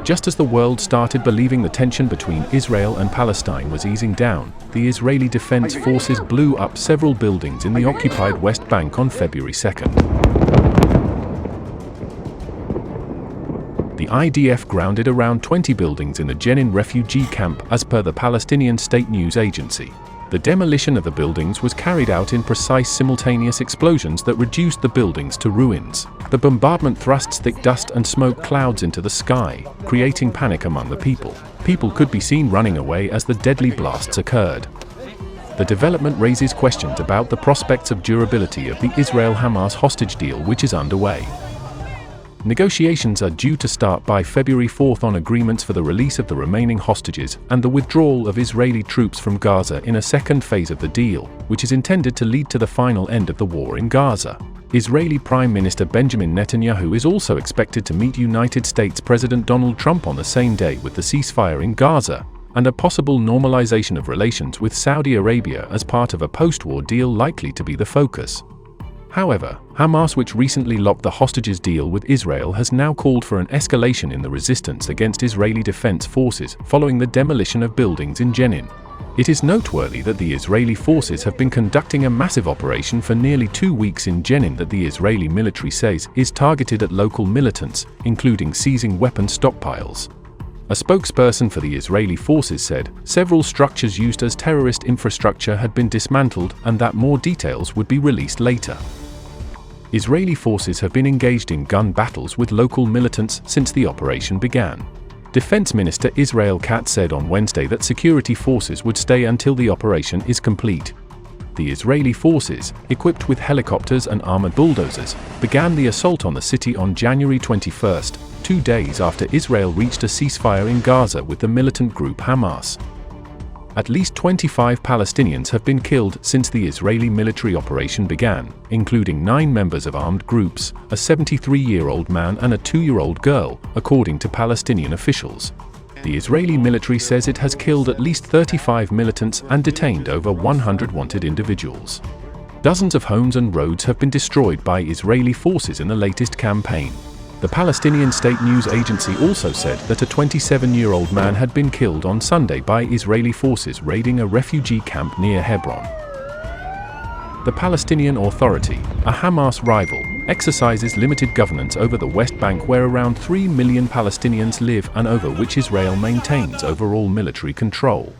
Just as the world started believing the tension between Israel and Palestine was easing down, the Israeli Defense Forces blew up several buildings in the occupied West Bank on February 2nd. The IDF grounded around 20 buildings in the Jenin refugee camp, as per the Palestinian state news agency. The demolition of the buildings was carried out in precise simultaneous explosions that reduced the buildings to ruins. The bombardment thrusts thick dust and smoke clouds into the sky, creating panic among the people. People could be seen running away as the deadly blasts occurred. The development raises questions about the prospects of durability of the Israel-Hamas hostage deal, which is underway. Negotiations are due to start by February 4th on agreements for the release of the remaining hostages and the withdrawal of Israeli troops from Gaza in a second phase of the deal, which is intended to lead to the final end of the war in Gaza. Israeli Prime Minister Benjamin Netanyahu is also expected to meet United States President Donald Trump on the same day, with the ceasefire in Gaza and a possible normalization of relations with Saudi Arabia as part of a post-war deal likely to be the focus. However, Hamas, which recently locked the hostages deal with Israel, has now called for an escalation in the resistance against Israeli defense forces following the demolition of buildings in Jenin. It is noteworthy that the Israeli forces have been conducting a massive operation for nearly 2 weeks in Jenin that the Israeli military says is targeted at local militants, including seizing weapon stockpiles. A spokesperson for the Israeli forces said several structures used as terrorist infrastructure had been dismantled and that more details would be released later. Israeli forces have been engaged in gun battles with local militants since the operation began. Defense Minister Israel Katz said on Wednesday that security forces would stay until the operation is complete. The Israeli forces, equipped with helicopters and armored bulldozers, began the assault on the city on January 21st, 2 days after Israel reached a ceasefire in Gaza with the militant group Hamas. At least 25 Palestinians have been killed since the Israeli military operation began, including 9 members of armed groups, a 73-year-old man and a 2-year-old girl, according to Palestinian officials. The Israeli military says it has killed at least 35 militants and detained over 100 wanted individuals. Dozens of homes and roads have been destroyed by Israeli forces in the latest campaign. The Palestinian state news agency also said that a 27-year-old man had been killed on Sunday by Israeli forces raiding a refugee camp near Hebron. The Palestinian Authority, a Hamas rival, exercises limited governance over the West Bank, where around 3 million Palestinians live and over which Israel maintains overall military control.